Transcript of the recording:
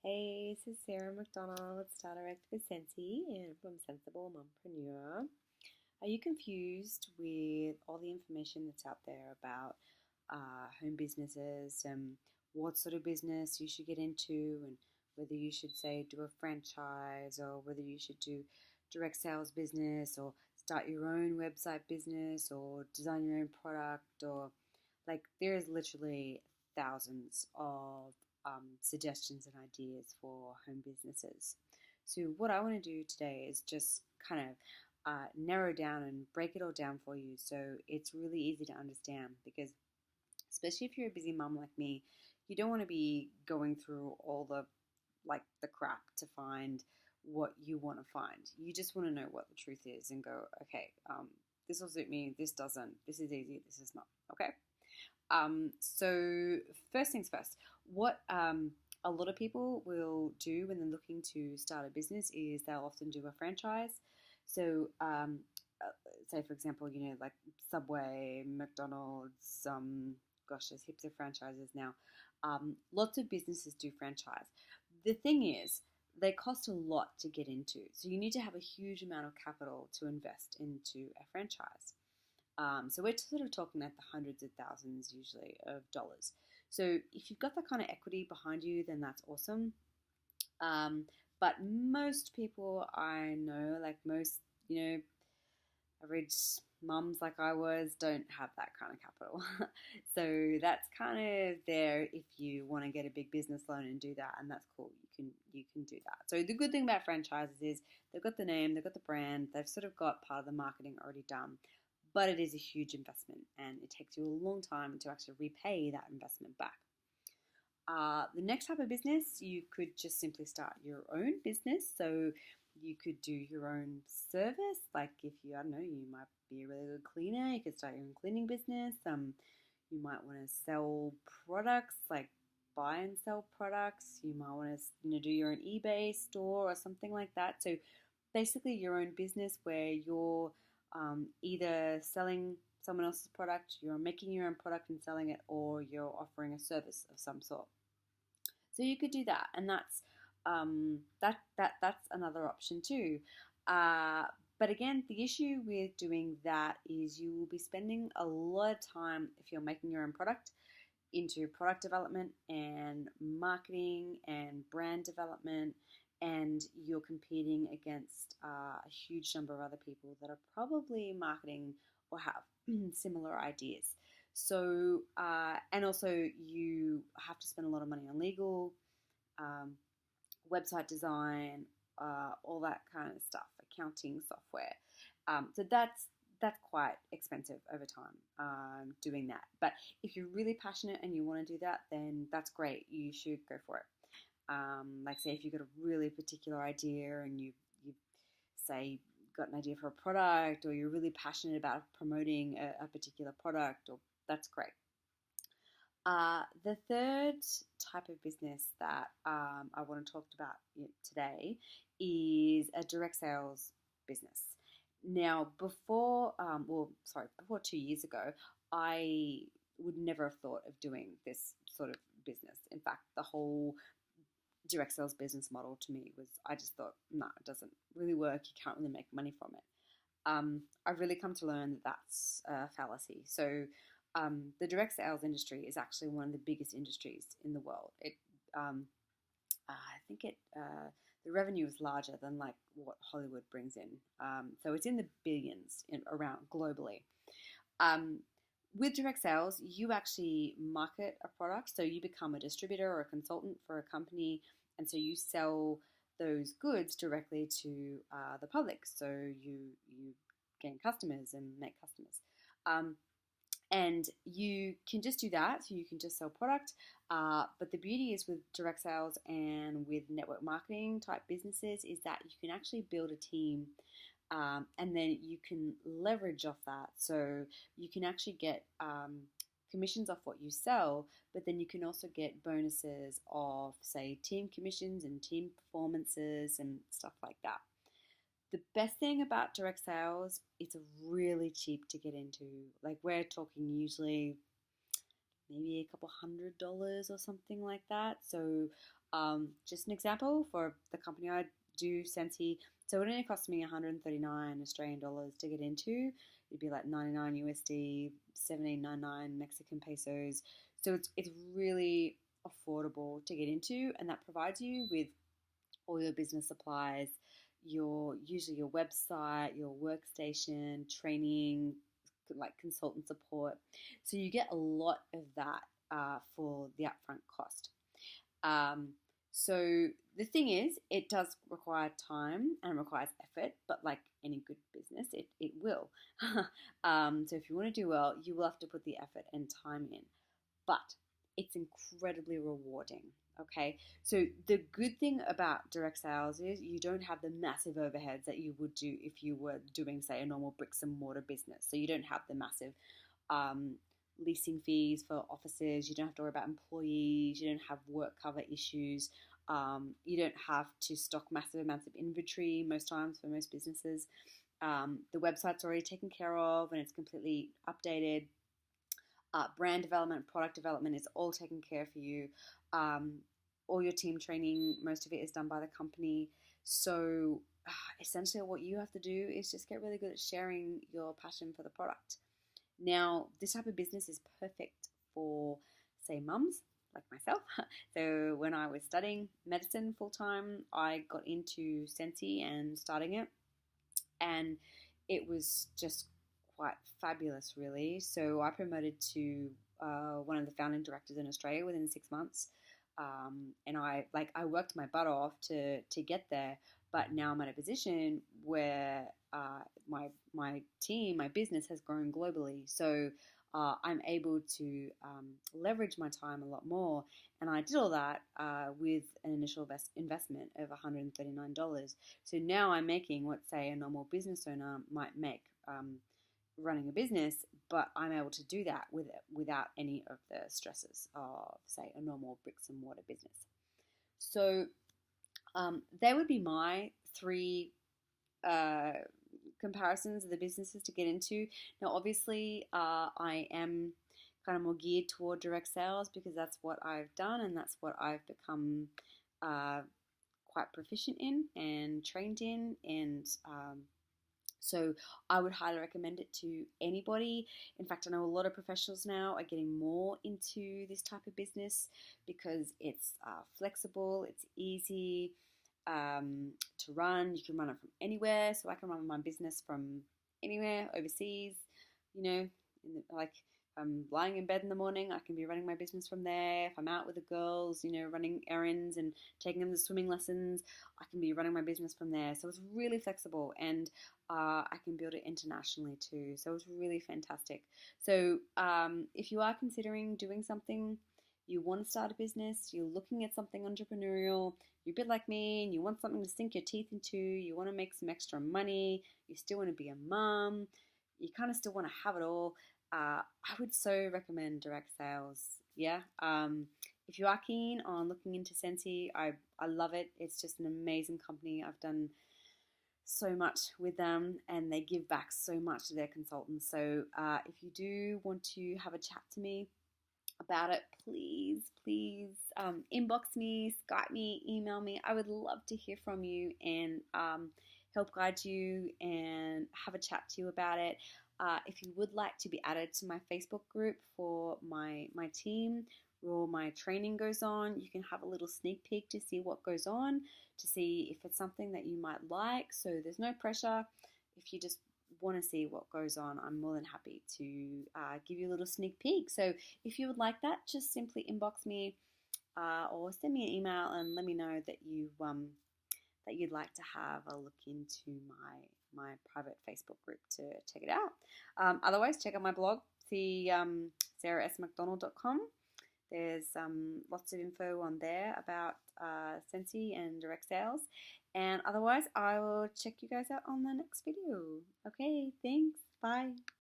Hey, this is Sarah McDonald, Star Director with Sensi and from Sensible Mompreneur. Are you confused with all the information that's out there about home businesses and what sort of business you should get into and whether you should, say, do a franchise or whether you should do direct sales business or start your own website business or design your own product or there's literally thousands of suggestions and ideas for home businesses. So, what I want to do today is just kind of narrow down and break it all down for you so it's really easy to understand because, especially if you're a busy mom like me, you don't want to be going through all the crap to find what you want to find. You just want to know what the truth is and go, okay, this will suit me, this doesn't, this is easy, this is not. Okay. So first things first, what a lot of people will do when they're looking to start a business is they'll often do a franchise. So, say for example, like Subway, McDonald's, gosh, there's heaps of franchises now. Lots of businesses do franchise. The thing is, they cost a lot to get into. So you need to have a huge amount of capital to invest into a franchise. So we're sort of talking at the hundreds of thousands usually of dollars. So if you've got that kind of equity behind you, then that's awesome. But most people I know, like most, average mums like I was, don't have that kind of capital. So that's kind of there if you want to get a big business loan and do that, and that's cool. You can do that. So the good thing about franchises is they've got the name, they've got the brand, they've sort of got part of the marketing already done. But it is a huge investment and it takes you a long time to actually repay that investment back. The next type of business, you could just simply start your own business. So you could do your own service. Like if you, I don't know, you might be a really good cleaner, you could start your own cleaning business. You might want to sell products, like buy and sell products. You might want to, do your own eBay store or something like that. So basically, your own business where you're either selling someone else's product, you're making your own product and selling it, or you're offering a service of some sort. So you could do that, and that's another option too. Uh, but again, the issue with doing that is you will be spending a lot of time if you're making your own product into product development and marketing and brand development, and you're competing against a huge number of other people that are probably marketing or have similar ideas. So, and also you have to spend a lot of money on legal, um, website design, all that kind of stuff, accounting software. So that's quite expensive over time doing that. But if you're really passionate and you want to do that, then that's great. You should go for it. Like say if you've got a really particular idea and you say got an idea for a product or you're really passionate about promoting a particular product, or that's great. The third type of business that I want to talk about today is a direct sales business. Now, before 2 years ago, I would never have thought of doing this sort of business. In fact, the whole direct sales business model to me was, I just thought, no, it doesn't really work. You can't really make money from it. I've really come to learn that that's a fallacy. So, the direct sales industry is actually one of the biggest industries in the world. I think the revenue is larger than like what Hollywood brings in. So it's in the billions around globally. Um, with direct sales, you actually market a product, so you become a distributor or a consultant for a company, and so you sell those goods directly to the public. So you gain customers and make customers. And you can just do that, so you can just sell product. But the beauty is with direct sales and with network marketing type businesses is that you can actually build a team, and then you can leverage off that. So you can actually get commissions off what you sell, but then you can also get bonuses of, say, team commissions and team performances and stuff like that. The best thing about direct sales, it's really cheap to get into. Like we're talking usually maybe a couple $100 or something like that. So just an example for the company I do, Sensi. So it only cost me 139 Australian dollars to get into. It'd be like 99 USD, 17.99 Mexican pesos. So it's really affordable to get into, and that provides you with all your business supplies, usually your website, your workstation, training, like consultant support. So you get a lot of that for the upfront cost. Um, so the thing is, it does require time and requires effort, but like any good business, it will. So if you want to do well, you will have to put the effort and time in, but it's incredibly rewarding. Okay, so the good thing about direct sales is you don't have the massive overheads that you would do if you were doing, say, a normal bricks and mortar business. So you don't have the massive um, leasing fees for offices. You don't have to worry about employees. You don't have work cover issues. You don't have to stock massive amounts of inventory most times for most businesses. The website's already taken care of and it's completely updated. Brand development, product development is all taken care of for you. All your team training, most of it is done by the company. So essentially what you have to do is just get really good at sharing your passion for the product. Now, this type of business is perfect for, say, mums like myself. So when I was studying medicine full time, I got into Sensi and starting it. And it was just quite fabulous, really. So I promoted to one of the founding directors in Australia within 6 months, and I worked my butt off to get there. But now I'm at a position where my team, my business has grown globally. So I'm able to leverage my time a lot more. And I did all that with an initial investment of $139. So now I'm making what, say, a normal business owner might make running a business, but I'm able to do that without any of the stresses of, say, a normal bricks and mortar business. So they would be my three comparisons of the businesses to get into. Now, obviously, I am kind of more geared toward direct sales because that's what I've done and that's what I've become quite proficient in and trained in. And so I would highly recommend it to anybody. In fact, I know a lot of professionals now are getting more into this type of business because it's flexible, it's easy to run. You can run it from anywhere. So I can run my business from anywhere overseas, like if I'm lying in bed in the morning, I can be running my business from there. If I'm out with the girls, running errands and taking them to swimming lessons, I can be running my business from there. So it's really flexible, and I can build it internationally too. So it's really fantastic. So if you are considering doing something, you want to start a business, you're looking at something entrepreneurial, you're a bit like me and you want something to sink your teeth into, you want to make some extra money, you still want to be a mum, you kind of still want to have it all, I would so recommend direct sales. Yeah. If you are keen on looking into Sensi, I love it. It's just an amazing company. I've done so much with them and they give back so much to their consultants. So if you do want to have a chat to me about it, please inbox me, Skype me, email me. I would love to hear from you and help guide you and have a chat to you about it. If you would like to be added to my Facebook group for my team where all my training goes on, you can have a little sneak peek to see what goes on, to see if it's something that you might like. So there's no pressure. If you just want to see what goes on, I'm more than happy to give you a little sneak peek. So if you would like that, just simply inbox me or send me an email and let me know that you'd like to have a look into my private Facebook group to check it out. Otherwise, check out my blog, sarahsmcdonald.com. There's lots of info on there about Sensi and direct sales. And otherwise, I will check you guys out on the next video. Okay, thanks. Bye.